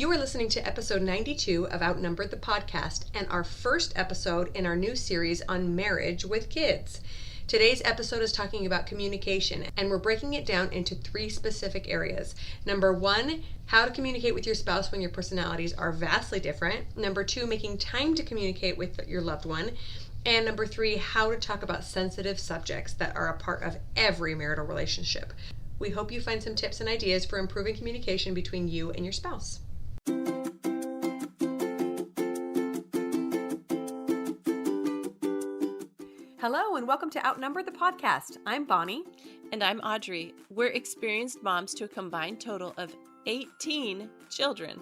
You are listening to episode 92 of Outnumbered the Podcast and our first episode in our new series on marriage with kids. Today's episode is talking about communication, and we're breaking it down into 3 specific areas. Number 1, how to communicate with your spouse when your personalities are vastly different. Number 2, making time to communicate with your loved one. And number 3, how to talk about sensitive subjects that are a part of every marital relationship. We hope you find some tips and ideas for improving communication between you and your spouse. Hello and welcome to Outnumber the Podcast. I'm Bonnie. And I'm Audrey. We're experienced moms to a combined total of 18 children.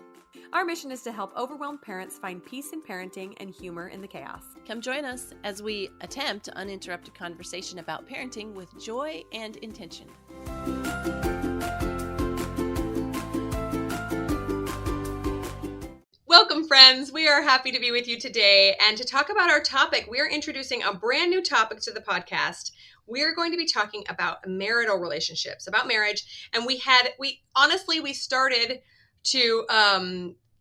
Our mission is to help overwhelmed parents find peace in parenting and humor in the chaos. Come join us as we attempt uninterrupted conversation about parenting with joy and intention. Welcome, friends. We are happy to be with you today. And to talk about our topic, we are introducing a brand new topic to the podcast. We are going to be talking about marital relationships, about marriage. And we started to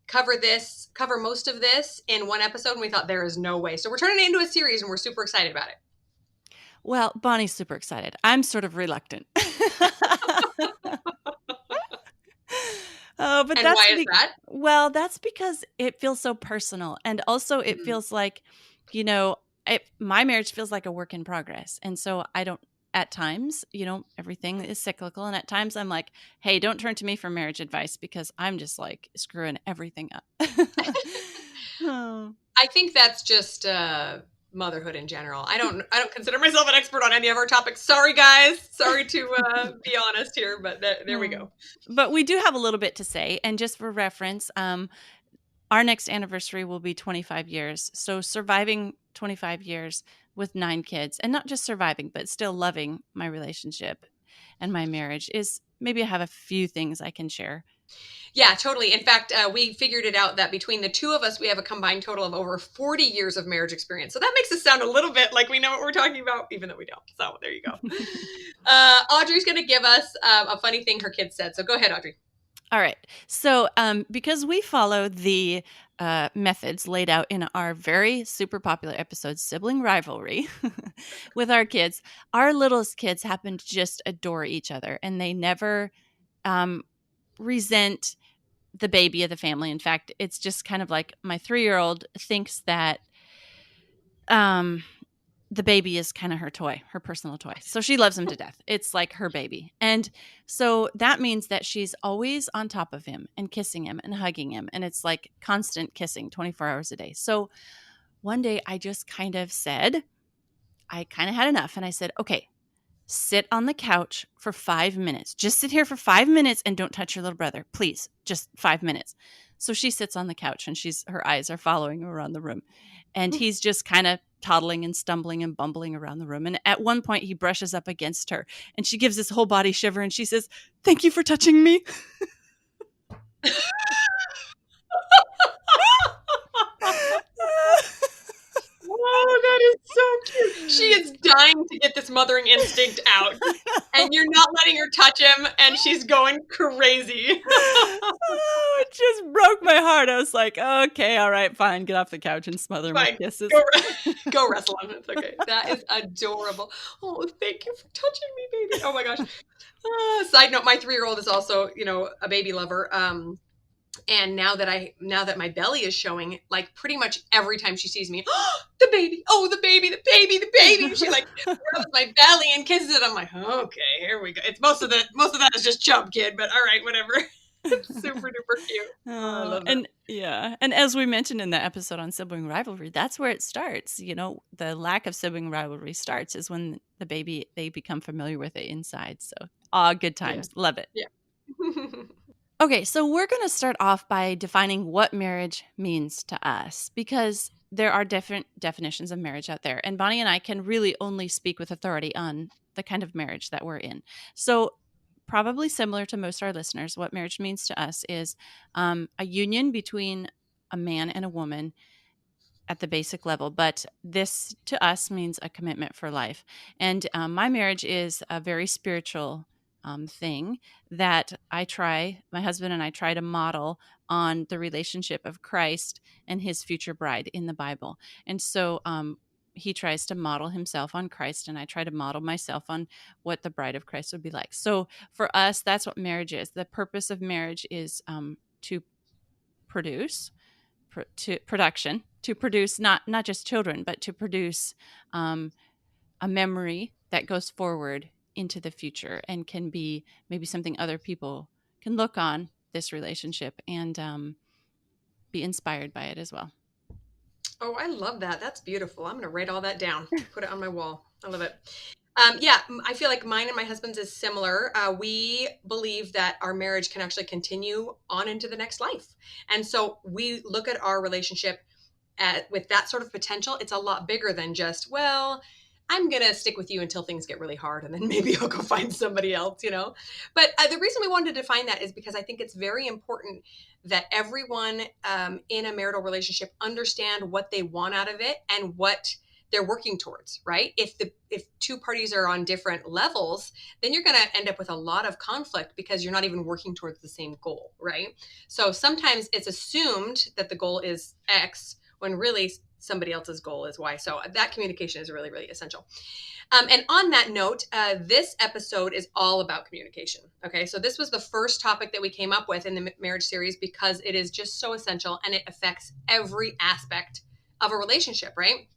cover most of this in one episode, and we thought there is no way. So we're turning it into a series, and we're super excited about it. Well, Bonnie's super excited. I'm sort of reluctant. But why is that? Well, that's because it feels so personal. And also it feels like, my marriage feels like a work in progress. And so at times, everything is cyclical. And at times I'm like, hey, don't turn to me for marriage advice because I'm just like screwing everything up. I think that's just motherhood in general. I don't consider myself an expert on any of our topics. Sorry, guys. Sorry to be honest here, but there we go. But we do have a little bit to say. And just for reference, our next anniversary will be 25 years. So surviving 25 years with 9 kids, and not just surviving, but still loving my relationship and my marriage is maybe I have a few things I can share. Yeah, totally. In fact, we figured it out that between the two of us, we have a combined total of over 40 years of marriage experience. So that makes us sound a little bit like we know what we're talking about, even though we don't. So there you go. Audrey's going to give us a funny thing her kids said. So go ahead, Audrey. All right. So because we follow the methods laid out in our very super popular episode, Sibling Rivalry, with our kids, our littlest kids happen to just adore each other, and they never resent the baby of the family. In fact, it's just kind of like my 3-year-old thinks that the baby is kind of her toy, her personal toy. So she loves him to death. It's like her baby. And so that means that she's always on top of him and kissing him and hugging him. And it's like constant kissing 24 hours a day. So one day I just kind of said, I kind of had enough. And I said, okay, sit on the couch for 5 minutes. Just sit here for 5 minutes and don't touch your little brother. Please, just 5 minutes. So she sits on the couch and her eyes are following her around the room. And he's just kind of toddling and stumbling and bumbling around the room. And at one point he brushes up against her and she gives this whole body shiver and she says, "Thank you for touching me." Oh, that is so cute. She is dying to get this mothering instinct out. And you're not letting her touch him, and she's going crazy. Oh, it just broke my heart. I was like, okay, all right, fine. Get off the couch and smother him with kisses. Go wrestle him. It's okay. That is adorable. Oh, thank you for touching me, baby. Oh, my gosh. Side note, my 3-year-old is also, a baby lover. And now that my belly is showing, like pretty much every time she sees me, the baby, the baby, the baby, the baby. She like rubs my belly and kisses it. I'm like, okay, here we go. It's most of that is just chub, kid, but all right, whatever. It's super duper cute. I love and that. Yeah. And as we mentioned in the episode on sibling rivalry, that's where it starts. The lack of sibling rivalry starts is when they become familiar with it inside. So good times. Yeah. Love it. Yeah. Okay, so we're going to start off by defining what marriage means to us because there are different definitions of marriage out there. And Bonnie and I can really only speak with authority on the kind of marriage that we're in. So probably similar to most of our listeners, what marriage means to us is a union between a man and a woman at the basic level. But this to us means a commitment for life. And my marriage is a very spiritual thing that my husband and I try to model on the relationship of Christ and his future bride in the Bible. And so he tries to model himself on Christ, and I try to model myself on what the bride of Christ would be like. So for us, that's what marriage is. The purpose of marriage is to produce, to produce not just children, but to produce a memory that goes forward into the future and can be maybe something other people can look on this relationship and be inspired by it as well. Oh, I love that. That's beautiful. I'm going to write all that down, put it on my wall. I love it. I feel like mine and my husband's is similar. We believe that our marriage can actually continue on into the next life. And so we look at our relationship with that sort of potential. It's a lot bigger than just, well, I'm going to stick with you until things get really hard and then maybe I'll go find somebody else, you know? But the reason we wanted to define that is because I think it's very important that everyone in a marital relationship understand what they want out of it and what they're working towards, right? If two parties are on different levels, then you're going to end up with a lot of conflict because you're not even working towards the same goal, right? So sometimes it's assumed that the goal is X when really somebody else's goal is Y. So that communication is really, really essential. And on that note, this episode is all about communication. Okay, so this was the first topic that we came up with in the marriage series because it is just so essential and it affects every aspect of a relationship, right?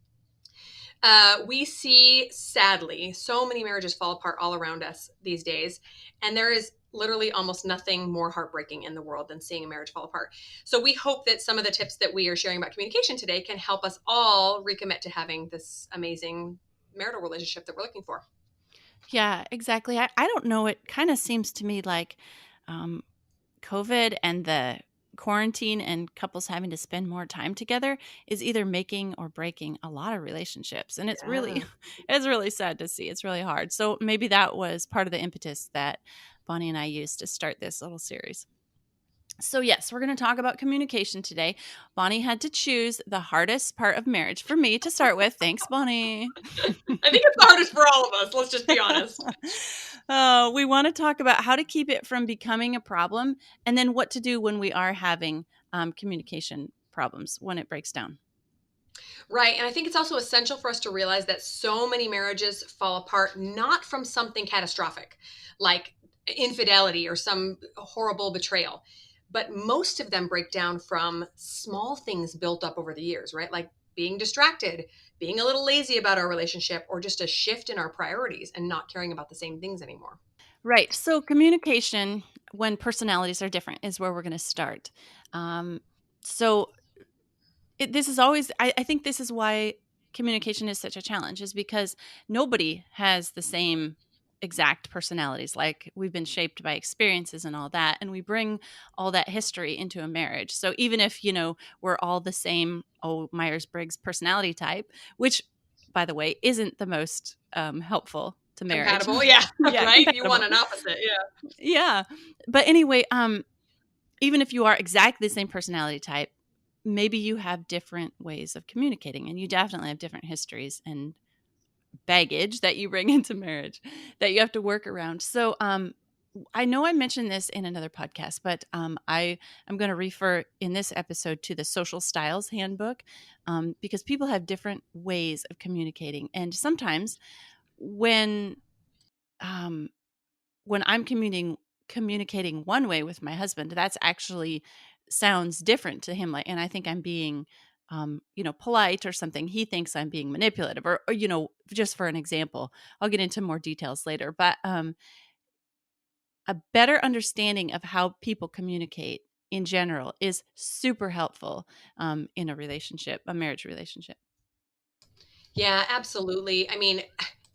We see, sadly, so many marriages fall apart all around us these days. And there is literally almost nothing more heartbreaking in the world than seeing a marriage fall apart. So we hope that some of the tips that we are sharing about communication today can help us all recommit to having this amazing marital relationship that we're looking for. Yeah, exactly. I don't know. It kind of seems to me like COVID and the quarantine and couples having to spend more time together is either making or breaking a lot of relationships. And it's really, it's really sad to see. It's really hard. So maybe that was part of the impetus that Bonnie and I used to start this little series. So yes, we're going to talk about communication today. Bonnie had to choose the hardest part of marriage for me to start with. Thanks, Bonnie. I think it's the hardest for all of us. Let's just be honest. We want to talk about how to keep it from becoming a problem and then what to do when we are having communication problems when it breaks down. Right. And I think it's also essential for us to realize that so many marriages fall apart, not from something catastrophic like infidelity or some horrible betrayal, but most of them break down from small things built up over the years, right? Like being distracted, being a little lazy about our relationship, or just a shift in our priorities and not caring about the same things anymore. Right. So communication when personalities are different is where we're going to start. So this is always, I think this is why communication is such a challenge, is because nobody has the same exact personalities. Like we've been shaped by experiences and all that, and we bring all that history into a marriage. So even if, we're all the same, Myers-Briggs personality type, which by the way, isn't the most helpful to marriage. Compatible. Yeah. Yeah, right. compatible. You want an opposite. Yeah. Yeah. But anyway, even if you are exactly the same personality type, maybe you have different ways of communicating, and you definitely have different histories and baggage that you bring into marriage that you have to work around. So I know I mentioned this in another podcast, but I am going to refer in this episode to the Social Styles Handbook because people have different ways of communicating. And sometimes when I'm communicating one way with my husband, that's actually sounds different to him. And I think I'm being, polite or something. He thinks I'm being manipulative or, just for an example, I'll get into more details later, but a better understanding of how people communicate in general is super helpful in a relationship, a marriage relationship. Yeah, absolutely. I mean,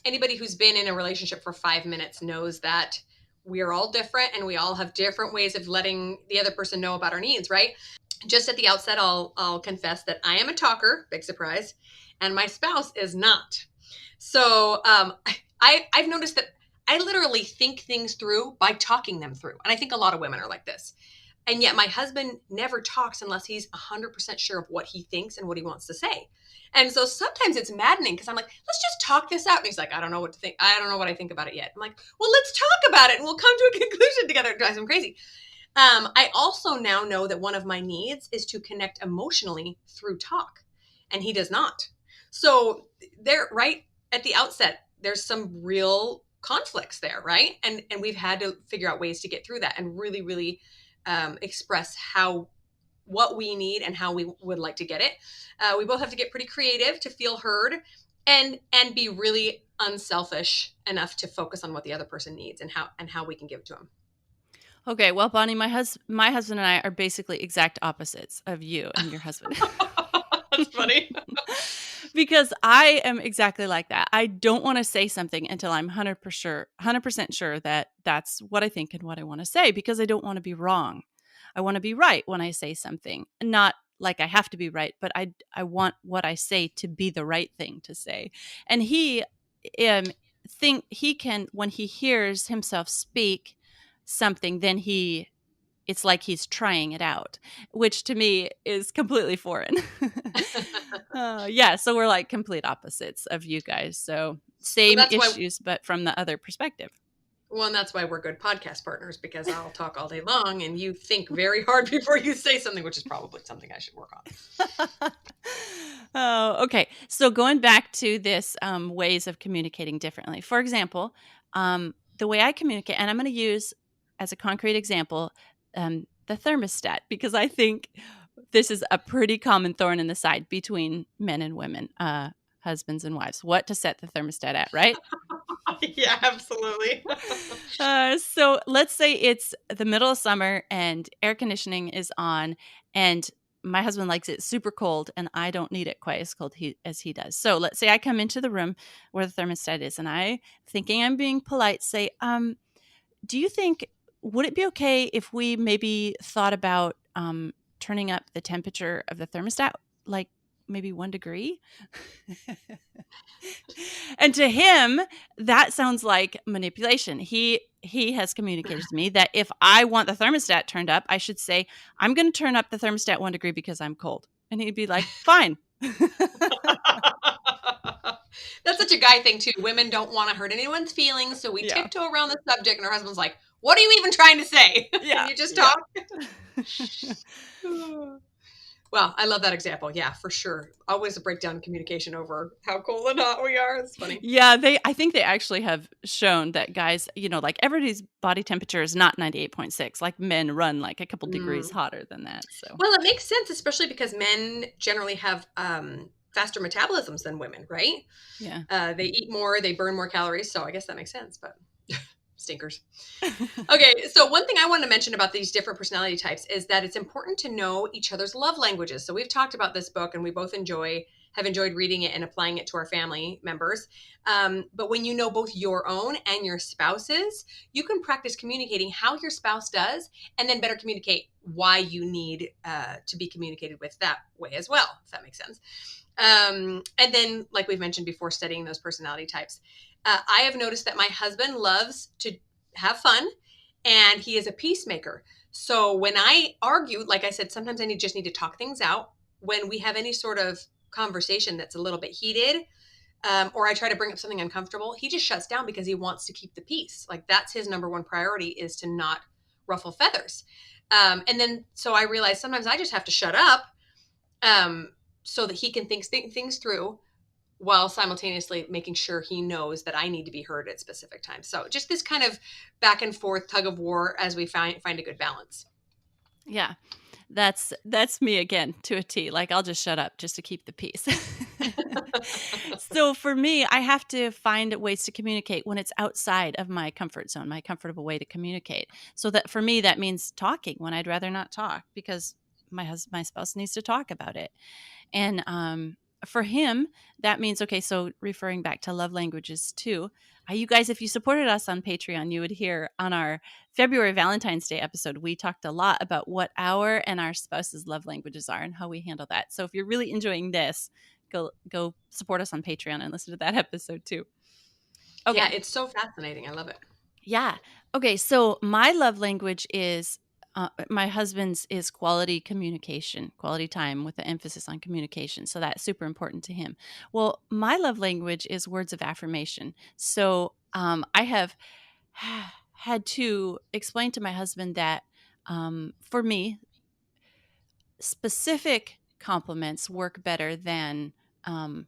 anybody who's been in a relationship for 5 minutes knows that we are all different and we all have different ways of letting the other person know about our needs, right? Just at the outset, I'll confess that I am a talker, big surprise, and my spouse is not. So I've noticed that I literally think things through by talking them through. And I think a lot of women are like this. And yet my husband never talks unless he's 100% sure of what he thinks and what he wants to say. And so sometimes it's maddening because I'm like, let's just talk this out. And he's like, I don't know what to think. I don't know what I think about it yet. I'm like, well, let's talk about it and we'll come to a conclusion together. It drives him crazy. I also now know that one of my needs is to connect emotionally through talk, and he does not. So there, right at the outset, there's some real conflicts there, right? And we've had to figure out ways to get through that and really, really express how what we need and how we would like to get it. We both have to get pretty creative to feel heard, and be really unselfish enough to focus on what the other person needs and how we can give it to them. Okay, well, Bonnie, my husband and I are basically exact opposites of you and your husband. That's funny. Because I am exactly like that. I don't want to say something until I'm 100% sure that that's what I think and what I want to say, because I don't want to be wrong. I want to be right when I say something. Not like I have to be right, but I want what I say to be the right thing to say. And he think he can, when he hears himself speak something, then it's like he's trying it out, which to me is completely foreign. Yeah, so we're like complete opposites of you guys. So Well, same that's why. issues, but from the other perspective. Well, and that's why we're good podcast partners, because I'll talk all day long, and you think very hard before you say something, which is probably something I should work on. Oh, okay. So going back to this ways of communicating differently. For example, the way I communicate, and I'm going to use as a concrete example the thermostat, because I think this is a pretty common thorn in the side between men and women, husbands and wives. What to set the thermostat at, right? Yeah, absolutely. So let's say it's the middle of summer and air conditioning is on, and my husband likes it super cold, and I don't need it quite as cold as he does. So let's say I come into the room where the thermostat is, and I, thinking I'm being polite, say, do you think, would it be okay if we maybe thought about turning up the temperature of the thermostat, like maybe 1 degree? And to him, that sounds like manipulation. He has communicated to me that if I want the thermostat turned up, I should say, I'm going to turn up the thermostat 1 degree because I'm cold. And he'd be like, fine. That's such a guy thing too. Women don't want to hurt anyone's feelings, so we Yeah. tiptoe around the subject, and our husband's like, "What are you even trying to say? Can Yeah. you just Yeah. talk?" Well, I love that example. Yeah, for sure. Always a breakdown in communication over how cold and hot we are. It's funny. Yeah, I think they actually have shown that guys, like everybody's body temperature is not 98.6. Like men run like a couple degrees hotter than that. So Well, it makes sense, especially because men generally have faster metabolisms than women, right? yeah. They eat more, they burn more calories, so I guess that makes sense, but stinkers. Okay, so one thing I want to mention about these different personality types is that it's important to know each other's love languages. So we've talked about this book, and we both have enjoyed reading it and applying it to our family members. But when you know both your own and your spouse's, you can practice communicating how your spouse does, and then better communicate why you need to be communicated with that way as well, if that makes sense. And then, like we've mentioned before, studying those personality types. I have noticed that my husband loves to have fun, and he is a peacemaker. So when I argue, like I said, sometimes I just need to talk things out. When we have any sort of conversation that's a little bit heated, or I try to bring up something uncomfortable, he just shuts down because he wants to keep the peace. Like that's his number one priority, is to not ruffle feathers. And then so I realize sometimes I just have to shut up, so that he can think things through, while simultaneously making sure he knows that I need to be heard at specific times. So just this kind of back and forth tug of war as we find a good balance. Yeah. That's me again to a T. Like I'll just shut up just to keep the peace. So for me, I have to find ways to communicate when it's outside of my comfort zone, my comfortable way to communicate. So that for me, that means talking when I'd rather not talk, because my spouse needs to talk about it. And for him, that means, okay, so referring back to love languages too, you guys, if you supported us on Patreon, you would hear on our February Valentine's Day episode, we talked a lot about what our and our spouse's love languages are and how we handle that. So if you're really enjoying this, go support us on Patreon and listen to that episode too. Okay. Yeah, it's so fascinating. I love it. Yeah. Okay. So my love language is my husband's is quality communication, quality time with the emphasis on communication. So that's super important to him. Well, my love language is words of affirmation. So I have had to explain to my husband that For me, specific compliments work better than um,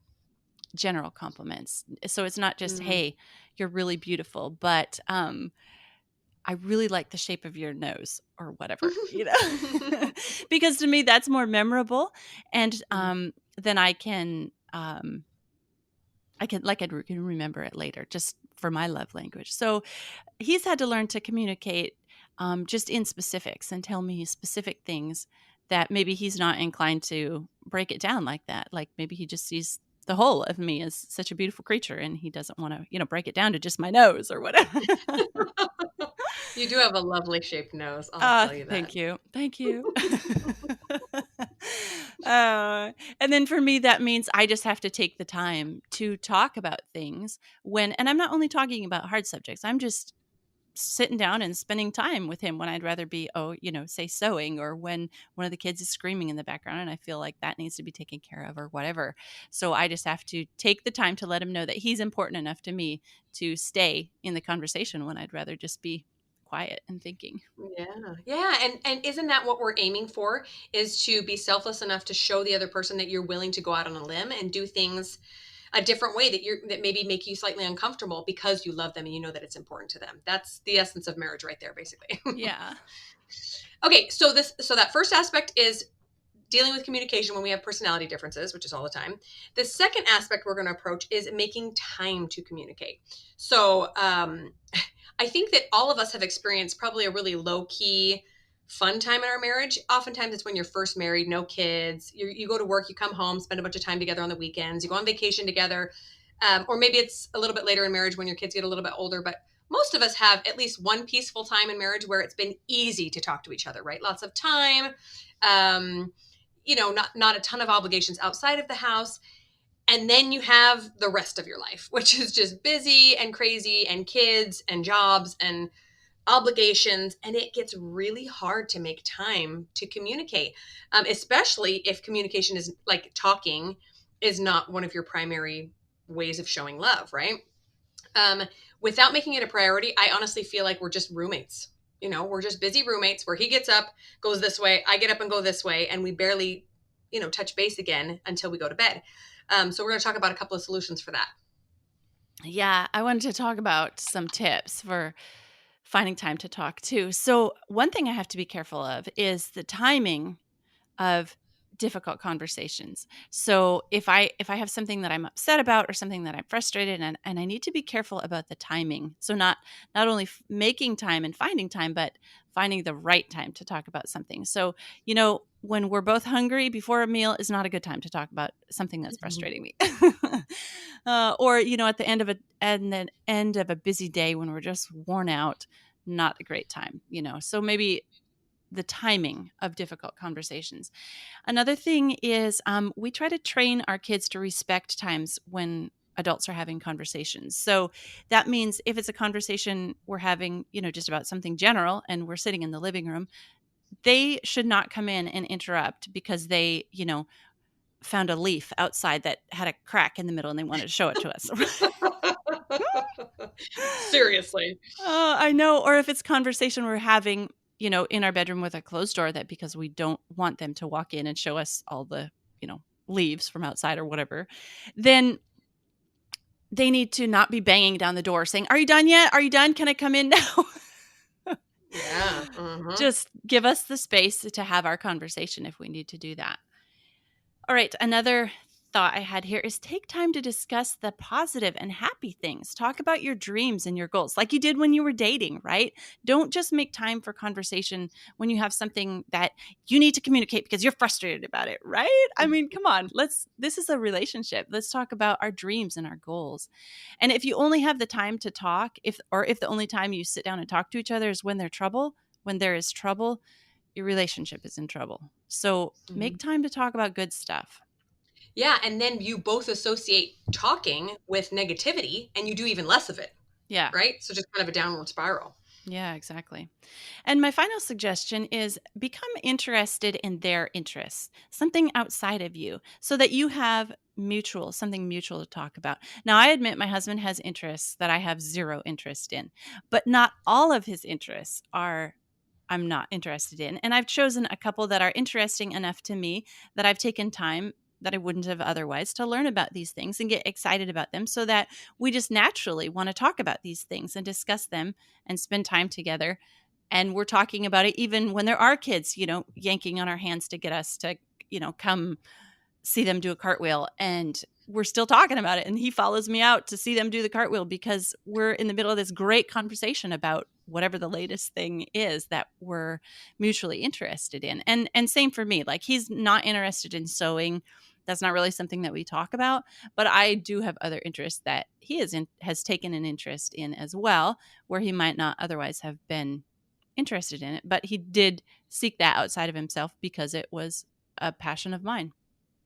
general compliments. So it's not just, Mm. hey, you're really beautiful, but I really like the shape of your nose or whatever, because to me that's more memorable. And then I can remember it later just for my love language. So he's had to learn to communicate just in specifics and tell me specific things that maybe he's not inclined to break it down like that. Like maybe he just sees the whole of me as such a beautiful creature and he doesn't want to, break it down to just my nose or whatever. You do have a lovely shaped nose, I'll tell you that. Thank you. Thank you. And then for me, that means I just have to take the time to talk about things and I'm not only talking about hard subjects, I'm just sitting down and spending time with him when I'd rather be, say sewing, or when one of the kids is screaming in the background and I feel like that needs to be taken care of or whatever. So I just have to take the time to let him know that he's important enough to me to stay in the conversation when I'd rather just be quiet and thinking. Yeah. Yeah. And isn't that what we're aiming for? Is to be selfless enough to show the other person that you're willing to go out on a limb and do things a different way that maybe make you slightly uncomfortable because you love them and you know that it's important to them. That's the essence of marriage right there, basically. Yeah. Okay, so that first aspect is dealing with communication when we have personality differences, which is all the time. The second aspect we're going to approach is making time to communicate. So I think that all of us have experienced probably a really low key, fun time in our marriage. Oftentimes it's when you're first married, no kids, you go to work, you come home, spend a bunch of time together on the weekends, you go on vacation together. Or maybe it's a little bit later in marriage when your kids get a little bit older, but most of us have at least one peaceful time in marriage where it's been easy to talk to each other, right? Lots of time. Um, not a ton of obligations outside of the house. And then you have the rest of your life, which is just busy and crazy and kids and jobs and obligations. And it gets really hard to make time to communicate, especially if communication is like talking is not one of your primary ways of showing love, right? Um, Without making it a priority, I honestly feel like we're just roommates. We're just busy roommates where he gets up, goes this way, I get up and go this way, and we barely, touch base again until we go to bed. So we're going to talk about a couple of solutions for that. Yeah, I wanted to talk about some tips for finding time to talk too. So, one thing I have to be careful of is the timing of difficult conversations. So if I have something that I'm upset about or something that I'm frustrated and I need to be careful about the timing. So not only making time and finding time, but finding the right time to talk about something. So, when we're both hungry before a meal is not a good time to talk about something that's frustrating me. Or, at the end of a busy day when we're just worn out, not a great time, So maybe the timing of difficult conversations. Another thing is we try to train our kids to respect times when adults are having conversations. So that means if it's a conversation we're having, just about something general and we're sitting in the living room, they should not come in and interrupt because they, found a leaf outside that had a crack in the middle and they wanted to show it to us. Seriously. I know. Or if it's conversation we're having, in our bedroom with a closed door, that because we don't want them to walk in and show us all the, leaves from outside or whatever, then they need to not be banging down the door saying, "Are you done yet? Are you done? Can I come in now?" Yeah. Uh-huh. Just give us the space to have our conversation if we need to do that. All right, another thought I had here is take time to discuss the positive and happy things. Talk about your dreams and your goals like you did when you were dating, right? Don't just make time for conversation when you have something that you need to communicate because you're frustrated about it, right? I mean, come on. This is a relationship. Let's talk about our dreams and our goals. And if you only have the time to talk, if the only time you sit down and talk to each other is when there is trouble, your relationship is in trouble. So make Mhm. time to talk about good stuff. Yeah. And then you both associate talking with negativity and you do even less of it, Yeah. right? So just kind of a downward spiral. Yeah, exactly. And my final suggestion is become interested in their interests, something outside of you, so that you have something mutual to talk about. Now, I admit my husband has interests that I have zero interest in, but not all of his interests are I'm not interested in. And I've chosen a couple that are interesting enough to me that I've taken time that I wouldn't have otherwise to learn about these things and get excited about them, so that we just naturally want to talk about these things and discuss them and spend time together. And we're talking about it even when there are kids, yanking on our hands to get us to, come see them do a cartwheel, and we're still talking about it, and he follows me out to see them do the cartwheel because we're in the middle of this great conversation about whatever the latest thing is that we're mutually interested in. And same for me. Like, he's not interested in sewing. That's not really something that we talk about, but I do have other interests that he has taken an interest in as well, where he might not otherwise have been interested in it, but he did seek that outside of himself because it was a passion of mine.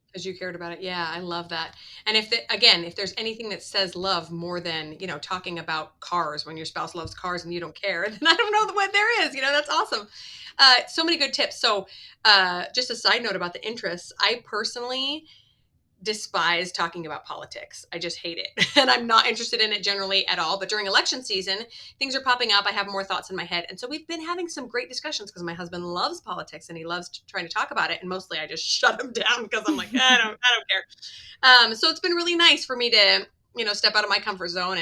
Because you cared about it. Yeah, I love that. And if there's anything that says love more than, talking about cars when your spouse loves cars and you don't care, then I don't know what there is. That's awesome. So many good tips. So just a side note about the interests. I personally despise talking about politics. I just hate it. And I'm not interested in it generally at all. But during election season, things are popping up. I have more thoughts in my head. And so we've been having some great discussions because my husband loves politics and he loves trying to talk about it. And mostly I just shut him down because I'm like, I don't care. So it's been really nice for me to, step out of my comfort zone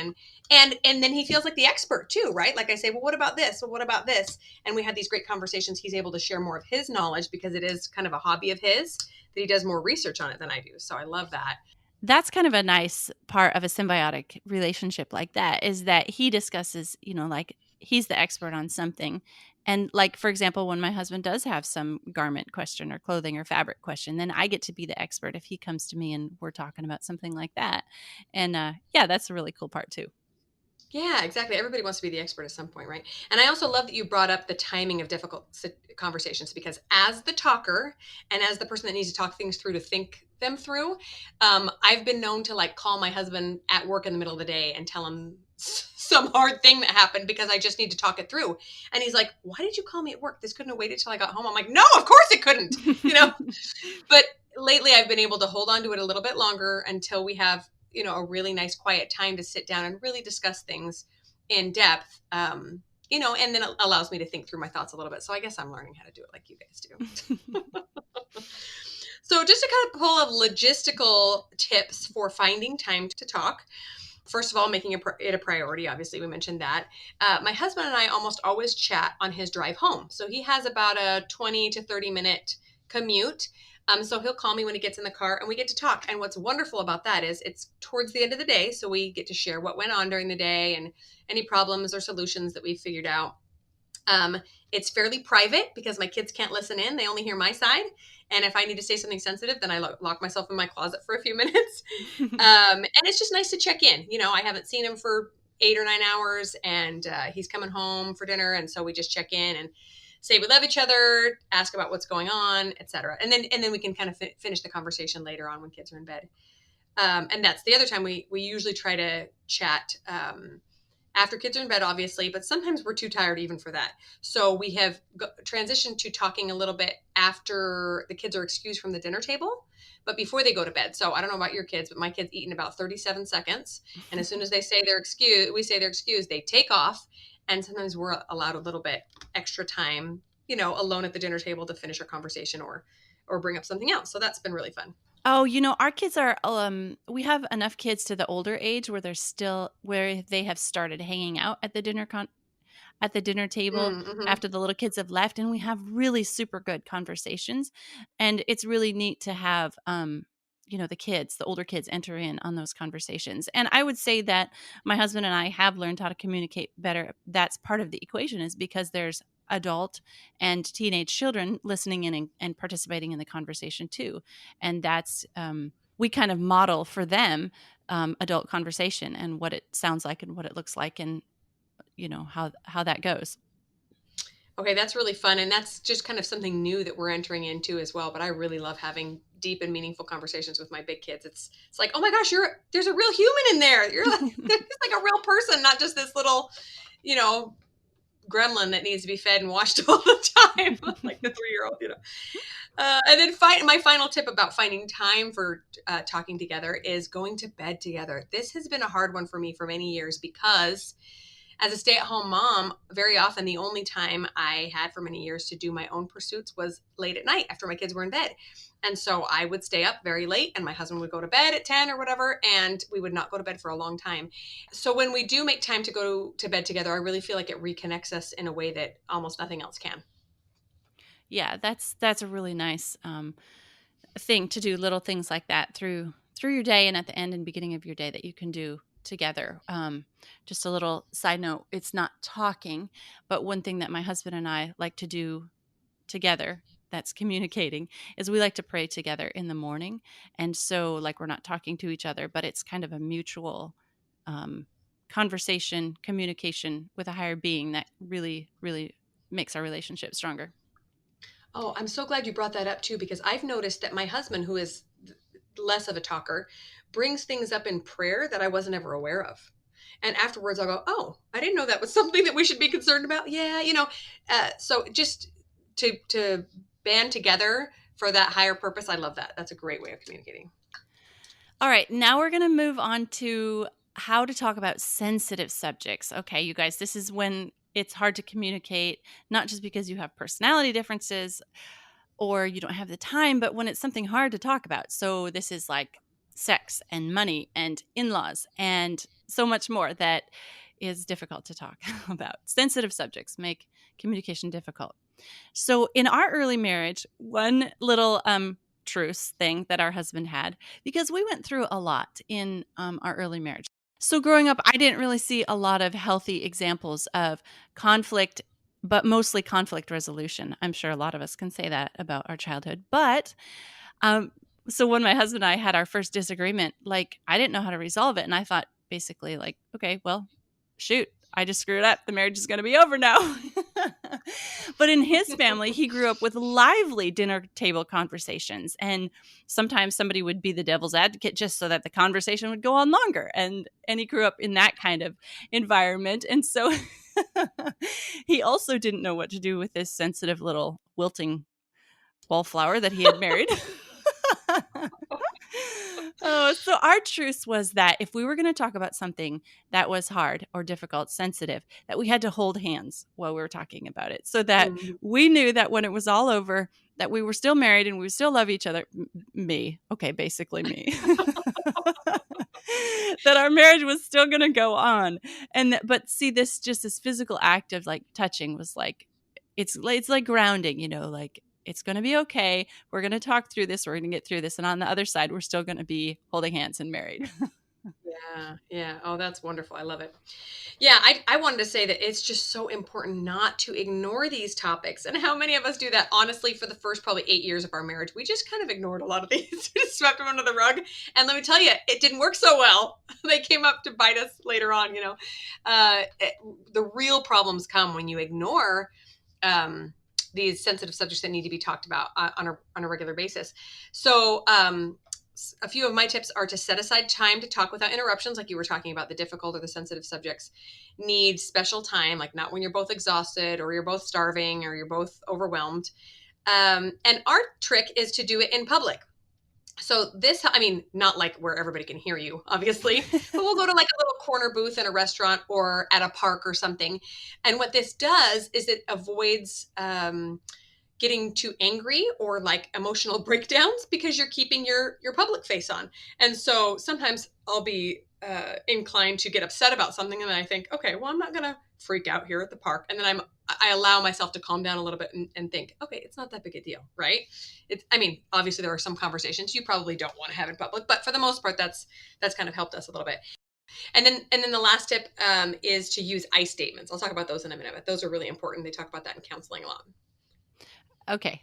and then he feels like the expert too, right? Like I say, well, what about this? Well, what about this? And we have these great conversations. He's able to share more of his knowledge because it is kind of a hobby of his that he does more research on it than I do. So I love that. That's kind of a nice part of a symbiotic relationship like that, is that he discusses, like, he's the expert on something. And like, for example, when my husband does have some garment question or clothing or fabric question, then I get to be the expert if he comes to me and we're talking about something like that. And yeah, that's a really cool part too. Yeah, exactly. Everybody wants to be the expert at some point, right? And I also love that you brought up the timing of difficult conversations because as the talker and as the person that needs to talk things through to think them through, I've been known to like call my husband at work in the middle of the day and tell him some hard thing that happened because I just need to talk it through. And he's like, "Why did you call me at work? This couldn't have waited till I got home." I'm like, "No, of course it couldn't." You know, but lately I've been able to hold on to it a little bit longer until we have, a really nice quiet time to sit down and really discuss things in depth. And then it allows me to think through my thoughts a little bit. So I guess I'm learning how to do it like you guys do. So just a couple of logistical tips for finding time to talk. First of all, making it a priority. Obviously, we mentioned that. My husband and I almost always chat on his drive home. So he has about a 20 to 30-minute commute. So he'll call me when he gets in the car and we get to talk. And what's wonderful about that is it's towards the end of the day. So we get to share what went on during the day and any problems or solutions that we've figured out. It's fairly private because my kids can't listen in. They only hear my side. And if I need to say something sensitive, then I lock myself in my closet for a few minutes. And it's just nice to check in. I haven't seen him for 8 or 9 hours and he's coming home for dinner. And so we just check in and say we love each other, ask about what's going on, etc. And then we can kind of finish the conversation later on when kids are in bed. And that's the other time we usually try to chat after kids are in bed, obviously, but sometimes we're too tired even for that. So we have transitioned to talking a little bit after the kids are excused from the dinner table, but before they go to bed. So I don't know about your kids, but my kids eat in about 37 seconds. And as soon as they say they're excused, we say they're excused, they take off. And sometimes we're allowed a little bit extra time, alone at the dinner table to finish our conversation or bring up something else. So that's been really fun. Oh, our kids are, we have enough kids to the older age where they have started hanging out at the at the dinner table Mm-hmm. after the little kids have left, and we have really super good conversations. And it's really neat to have, the older kids enter in on those conversations. And I would say that my husband and I have learned how to communicate better. That's part of the equation, is because there's adult and teenage children listening in and participating in the conversation too. And that's, we kind of model for them adult conversation and what it sounds like and what it looks like, and how that goes. Okay, that's really fun. And that's just kind of something new that we're entering into as well. But I really love having deep and meaningful conversations with my big kids. It's like, oh my gosh, there's a real human in there. You're like, there's like a real person, not just this little, gremlin that needs to be fed and washed all the time, like the 3-year-old, And then my final tip about finding time for talking together is going to bed together. This has been a hard one for me for many years because As a stay-at-home mom, very often the only time I had for many years to do my own pursuits was late at night after my kids were in bed. And so I would stay up very late and my husband would go to bed at 10 or whatever, and we would not go to bed for a long time. So when we do make time to go to bed together, I really feel like it reconnects us in a way that almost nothing else can. Yeah, that's a really nice thing to do, little things like that through your day and at the end and beginning of your day that you can do together. Just a little side note, it's not talking, but one thing that my husband and I like to do together that's communicating is we like to pray together in the morning. And so like we're not talking to each other, but it's kind of a mutual um, conversation, communication with a higher being that really, really makes our relationship stronger. Oh, I'm so glad you brought that up too, because I've noticed that my husband, who is less of a talker, brings things up in prayer that I wasn't ever aware of. And afterwards, I'll go, "Oh, I didn't know that was something that we should be concerned about." Yeah, so just to band together for that higher purpose, I love that. That's a great way of communicating. All right, now we're going to move on to how to talk about sensitive subjects. Okay, you guys, this is when it's hard to communicate, not just because you have personality differences or you don't have the time, but when it's something hard to talk about. So this is like sex and money and in-laws and so much more that is difficult to talk about. Sensitive subjects make communication difficult. So in our early marriage, one little truce thing that our husband had, because we went through a lot in our early marriage. So growing up, I didn't really see a lot of healthy examples of conflict, but mostly conflict resolution. I'm sure a lot of us can say that about our childhood. But um, so when my husband and I had our first disagreement, like I didn't know how to resolve it. And I thought basically like, okay, well, shoot, I just screwed up. The marriage is going to be over now. But in his family, he grew up with lively dinner table conversations. And sometimes somebody would be the devil's advocate just so that the conversation would go on longer. And he grew up in that kind of environment. And so he also didn't know what to do with this sensitive little wilting wallflower that he had married. Oh, so our truce was that if we were going to talk about something that was hard or difficult, sensitive, that we had to hold hands while we were talking about it so that Mhm. we knew that when it was all over, that we were still married and we would still love each other. Me. Okay, basically me. That our marriage was still going to go on. But see, this physical act of like touching was like, it's like grounding, like it's going to be okay. We're going to talk through this. We're going to get through this. And on the other side, we're still going to be holding hands and married. Yeah, yeah. Oh, that's wonderful. I love it. Yeah, I wanted to say that it's just so important not to ignore these topics. And how many of us do that? Honestly, for the first probably 8 years of our marriage, we just kind of ignored a lot of these. We just swept them under the rug. And let me tell you, it didn't work so well. They came up to bite us later on. The real problems come when you ignore these sensitive subjects that need to be talked about on a regular basis. So, a few of my tips are to set aside time to talk without interruptions, like you were talking about. The difficult or the sensitive subjects need special time, like not when you're both exhausted or you're both starving or you're both overwhelmed. And our trick is to do it in public. So this, I mean, not like where everybody can hear you, obviously, but we'll go to like a little corner booth in a restaurant or at a park or something. And what this does is it avoids getting too angry or like emotional breakdowns because you're keeping your public face on. And so sometimes I'll be inclined to get upset about something, and then I think, okay, well, I'm not gonna freak out here at the park, and then I allow myself to calm down a little bit and think, okay, it's not that big a deal, right? I mean, obviously there are some conversations you probably don't want to have in public, but for the most part, that's kind of helped us a little bit. And then the last tip is to use I statements. I'll talk about those in a minute, but those are really important. They talk about that in counseling a lot. Okay.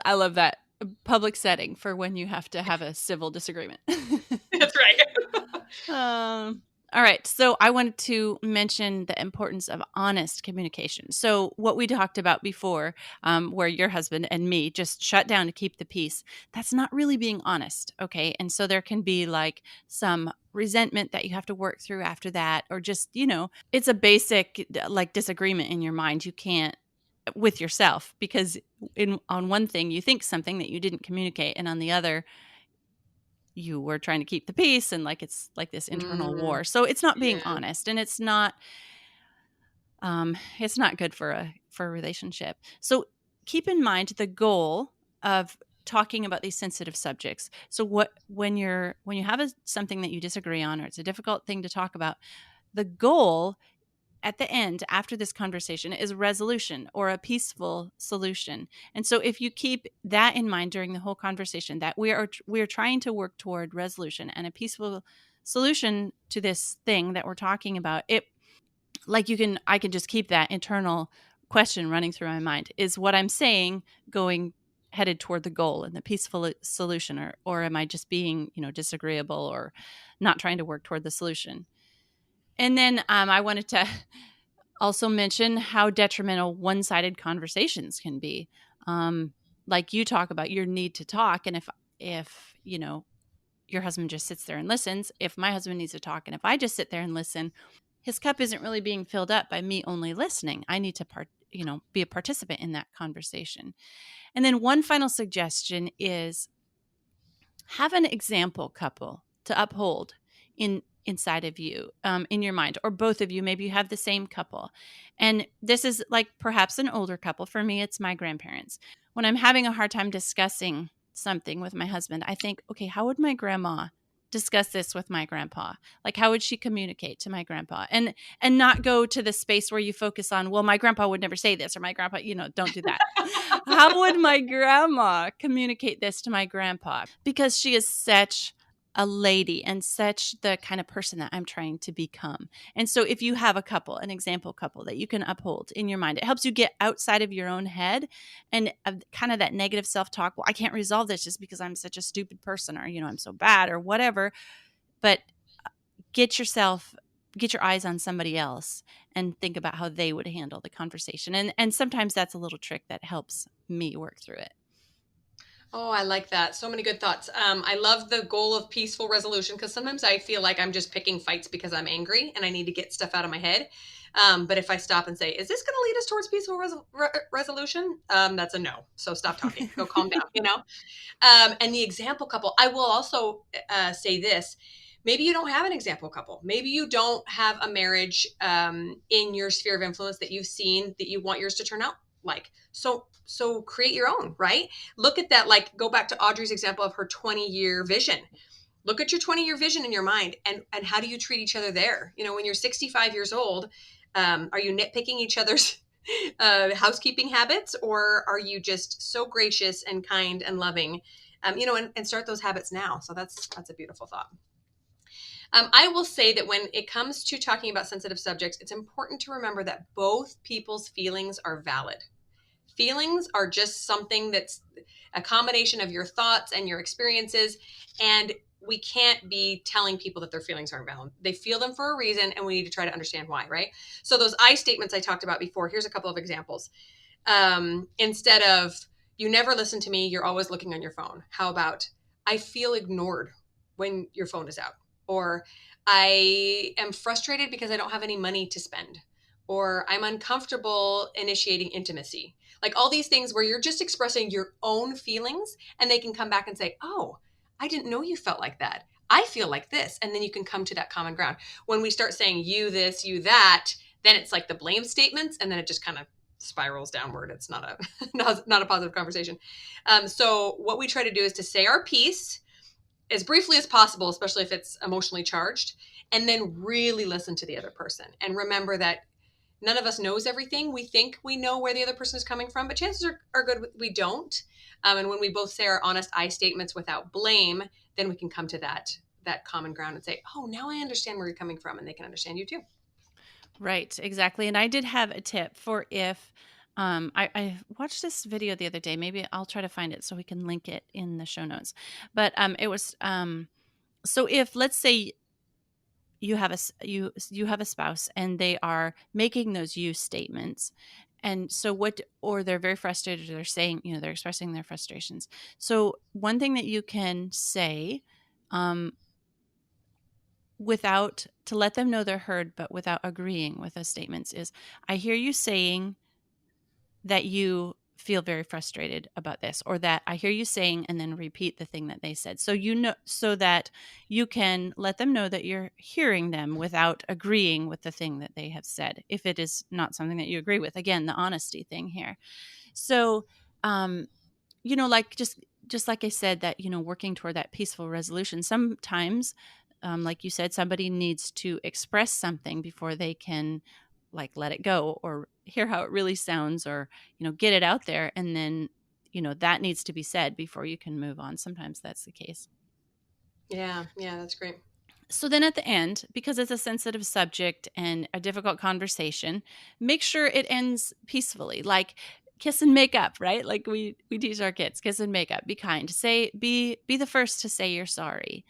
I love that public setting for when you have to have a civil disagreement. That's right. All right. So I wanted to mention the importance of honest communication. So what we talked about before, where your husband and me just shut down to keep the peace, that's not really being honest. Okay. And so there can be like some resentment that you have to work through after that, or just, it's a basic like disagreement in your mind. You can't with yourself because on one thing you think something that you didn't communicate, and on the other you were trying to keep the peace, and like it's like this internal Mm, war. So it's not being yeah. honest, and it's not It's not good for a relationship. So keep in mind the goal of talking about these sensitive subjects. So when you have something that you disagree on, or it's a difficult thing to talk about, the goal at the end after this conversation is resolution or a peaceful solution. And so if you keep that in mind during the whole conversation, that we are trying to work toward resolution and a peaceful solution to this thing that we're talking about, it like I can just keep that internal question running through my mind. Is what I'm saying going headed toward the goal and the peaceful solution, or am I just being, disagreeable or not trying to work toward the solution? And then I wanted to also mention how detrimental one-sided conversations can be. Like you talk about your need to talk, and if your husband just sits there and listens, if my husband needs to talk, and if I just sit there and listen, his cup isn't really being filled up by me only listening. I need to be a participant in that conversation. And then one final suggestion is have an example couple to uphold inside of you, in your mind, or both of you. Maybe you have the same couple, and this is like perhaps an older couple. For me, it's my grandparents. When I'm having a hard time discussing something with my husband, I think, okay, how would my grandma discuss this with my grandpa? Like, how would she communicate to my grandpa? And not go to the space where you focus on, well, my grandpa would never say this, or my grandpa, don't do that. How would my grandma communicate this to my grandpa? Because she is such a lady and such the kind of person that I'm trying to become. And so if you have a couple, an example couple that you can uphold in your mind, it helps you get outside of your own head and kind of that negative self-talk. Well, I can't resolve this just because I'm such a stupid person, or, I'm so bad or whatever. But get your eyes on somebody else and think about how they would handle the conversation. And sometimes that's a little trick that helps me work through it. Oh, I like that. So many good thoughts. I love the goal of peaceful resolution, because sometimes I feel like I'm just picking fights because I'm angry and I need to get stuff out of my head. But if I stop and say, is this going to lead us towards peaceful resolution? That's a no. So stop talking. Go calm down. And the example couple, I will also say this. Maybe you don't have an example couple. Maybe you don't have a marriage in your sphere of influence that you've seen that you want yours to turn out like. So create your own, right? Look at that. Like, go back to Audrey's example of her 20-year vision. Look at your 20-year vision in your mind, and how do you treat each other there? When you're 65 years old, are you nitpicking each other's housekeeping habits, or are you just so gracious and kind and loving? And start those habits now. So that's a beautiful thought. I will say that when it comes to talking about sensitive subjects, it's important to remember that both people's feelings are valid. Feelings are just something that's a combination of your thoughts and your experiences. And we can't be telling people that their feelings aren't valid. They feel them for a reason, and we need to try to understand why, right? So those I statements I talked about before, here's a couple of examples. Instead of, you never listen to me, you're always looking on your phone. How about, I feel ignored when your phone is out? Or, I am frustrated because I don't have any money to spend. Or, I'm uncomfortable initiating intimacy. Like, all these things where you're just expressing your own feelings, and they can come back and say, oh, I didn't know you felt like that. I feel like this. And then you can come to that common ground. When we start saying you this, you that, then it's like the blame statements, and then it just kind of spirals downward. It's not a not a positive conversation. So what we try to do is to say our piece as briefly as possible, especially if it's emotionally charged, and then really listen to the other person. And remember that none of us knows everything. We think we know where the other person is coming from, but chances are good we don't. And when we both say our honest I statements without blame, then we can come to that common ground and say, oh, now I understand where you're coming from, and they can understand you too. Right, exactly. And I did have a tip for if I watched this video the other day. Maybe I'll try to find it so we can link it in the show notes. But it was so if, let's say, you have a spouse and they are making those you statements, and so or they're very frustrated, or they're saying, they're expressing their frustrations. So one thing that you can say, without, to let them know they're heard but without agreeing with those statements, is, I hear you saying that you feel very frustrated about this, or that I hear you saying, and then repeat the thing that they said. So, so that you can let them know that you're hearing them without agreeing with the thing that they have said. If it is not something that you agree with, again, the honesty thing here. So, like just like I said, that, working toward that peaceful resolution, sometimes, like you said, somebody needs to express something before they can like let it go or hear how it really sounds, or, get it out there. And then, that needs to be said before you can move on. Sometimes that's the case. Yeah, that's great. So then at the end, because it's a sensitive subject and a difficult conversation, make sure it ends peacefully. Like kiss and make up, right? Like we teach our kids, kiss and make up, be kind, be the first to say you're sorry.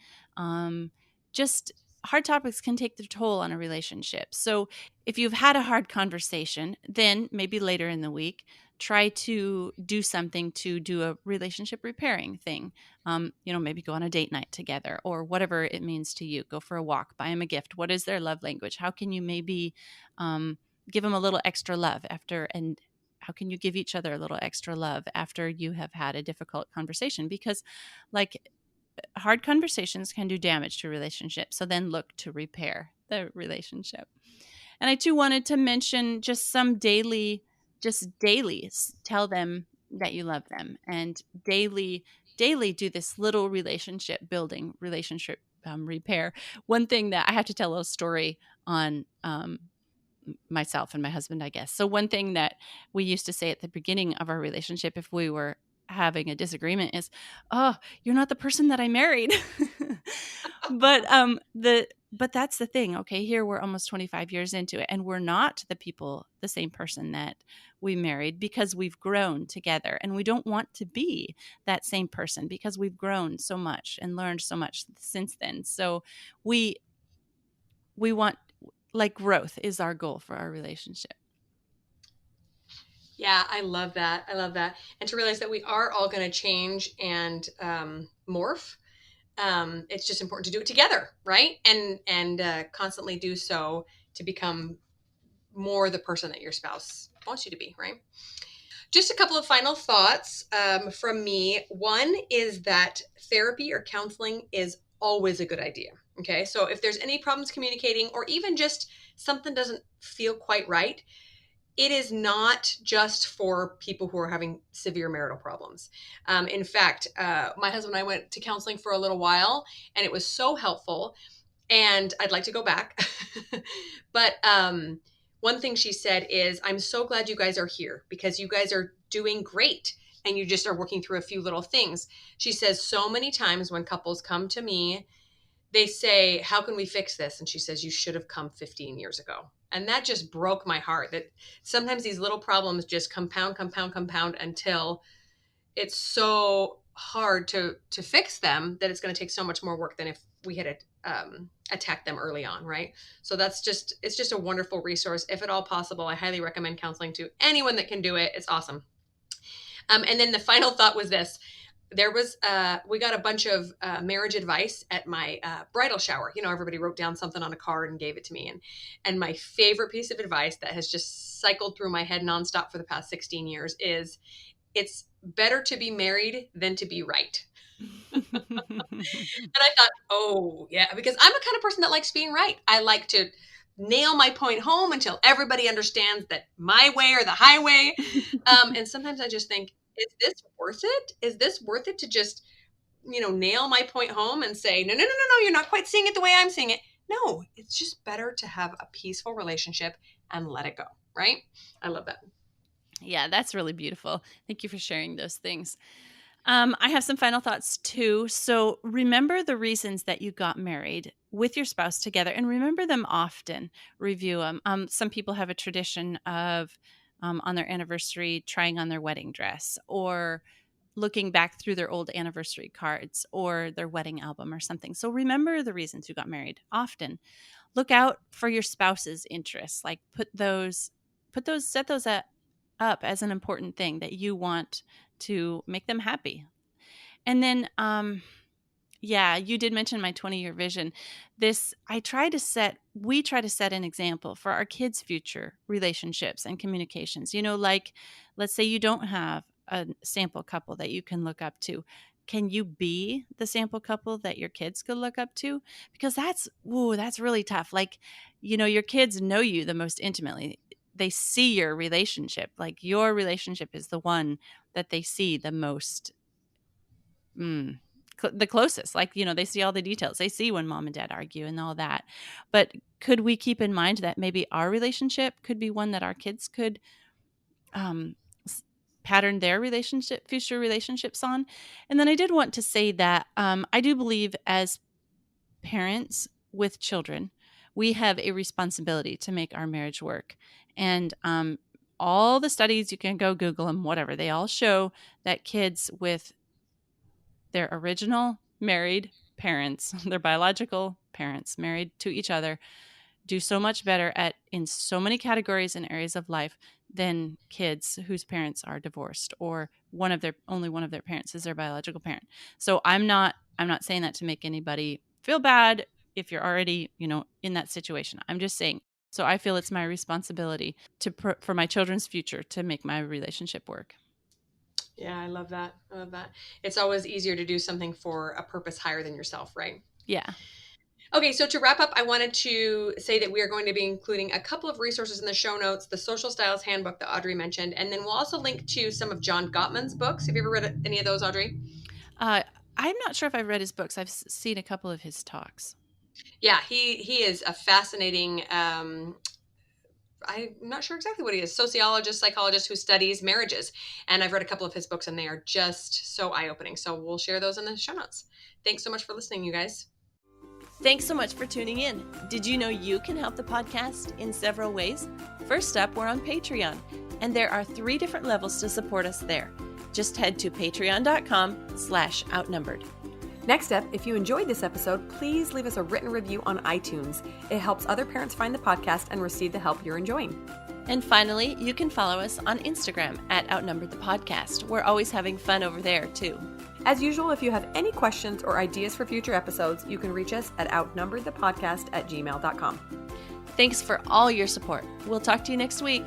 Just hard topics can take their toll on a relationship. So if you've had a hard conversation, then maybe later in the week, try to do something to do a relationship repairing thing. Maybe go on a date night together, or whatever it means to you. Go for a walk, buy them a gift. What is their love language? How can you maybe give them a little extra love after, and how can you give each other a little extra love after you have had a difficult conversation? Because like hard conversations can do damage to relationships. So then look to repair the relationship. And I too wanted to mention just daily tell them that you love them, and daily do this little relationship building, relationship repair. One thing that I have to tell a story on myself and my husband, I guess. So one thing that we used to say at the beginning of our relationship, if we were having a disagreement, is, "Oh, you're not the person that I married." But but that's the thing. Okay, here we're almost 25 years into it, and we're not the same person that we married, because we've grown together, and we don't want to be that same person because we've grown so much and learned so much since then. So we want, like, growth is our goal for our relationship. Yeah, I love that. I love that. And to realize that we are all going to change and morph. It's just important to do it together, right? And constantly do so to become more the person that your spouse wants you to be, right? Just a couple of final thoughts from me. One is that therapy or counseling is always a good idea. Okay, so if there's any problems communicating, or even just something doesn't feel quite right, it is not just for people who are having severe marital problems. In fact, my husband and I went to counseling for a little while, and it was so helpful. And I'd like to go back. But one thing she said is, "I'm so glad you guys are here because you guys are doing great. And you just are working through a few little things." She says, "So many times when couples come to me, they say, 'How can we fix this?' And she says, 'You should have come 15 years ago.'" And that just broke my heart, that sometimes these little problems just compound until it's so hard to fix them that it's going to take so much more work than if we had attacked them early on, right? So it's just a wonderful resource. If at all possible, I highly recommend counseling to anyone that can do it. It's awesome. And then the final thought was this: there was we got a bunch of marriage advice at my bridal shower. Everybody wrote down something on a card and gave it to me. And my favorite piece of advice that has just cycled through my head nonstop for the past 16 years is, "It's better to be married than to be right." And I thought, oh yeah, because I'm the kind of person that likes being right. I like to nail my point home until everybody understands that my way or the highway. And sometimes I just think, is this worth it? Is this worth it to just, nail my point home and say, no, no, no, no, no, you're not quite seeing it the way I'm seeing it. No, it's just better to have a peaceful relationship and let it go. Right? I love that. Yeah, that's really beautiful. Thank you for sharing those things. I have some final thoughts too. So remember the reasons that you got married with your spouse together, and remember them often. Review them. Some people have a tradition of on their anniversary trying on their wedding dress, or looking back through their old anniversary cards or their wedding album or something. So remember the reasons you got married often. Look out for your spouse's interests. Like set those up as an important thing that you want to make them happy. And then, Yeah, you did mention my 20-year vision. We try to set an example for our kids' future relationships and communications. Like, let's say you don't have a sample couple that you can look up to. Can you be the sample couple that your kids could look up to? Because that's really tough. Like, your kids know you the most intimately. They see your relationship. Like, your relationship is the one that they see the most, the closest. Like, they see all the details. They see when mom and dad argue and all that. But could we keep in mind that maybe our relationship could be one that our kids could um, pattern their future relationships on? And then I did want to say that I do believe, as parents with children, we have a responsibility to make our marriage work. And all the studies, you can go Google them, whatever, they all show that kids with their original married parents, their biological parents married to each other, do so much better in so many categories and areas of life than kids whose parents are divorced, or only one of their parents is their biological parent. So I'm not saying that to make anybody feel bad if you're already, in that situation. I'm just saying, so I feel it's my responsibility for my children's future to make my relationship work. Yeah, I love that. I love that. It's always easier to do something for a purpose higher than yourself, right? Yeah. Okay, so to wrap up, I wanted to say that we are going to be including a couple of resources in the show notes, the Social Styles Handbook that Audrey mentioned, and then we'll also link to some of John Gottman's books. Have you ever read any of those, Audrey? I'm not sure if I've read his books. I've seen a couple of his talks. Yeah, he is a fascinating, I'm not sure exactly what he is, sociologist, psychologist who studies marriages. And I've read a couple of his books and they are just so eye-opening. So we'll share those in the show notes. Thanks so much for listening, you guys. Thanks so much for tuning in. Did you know you can help the podcast in several ways? First up, we're on Patreon, and there are 3 different levels to support us there. Just head to patreon.com/outnumbered. Next up, if you enjoyed this episode, please leave us a written review on iTunes. It helps other parents find the podcast and receive the help you're enjoying. And finally, you can follow us on Instagram at Outnumbered the Podcast. We're always having fun over there, too. As usual, if you have any questions or ideas for future episodes, you can reach us at outnumberedthepodcast@gmail.com. Thanks for all your support. We'll talk to you next week.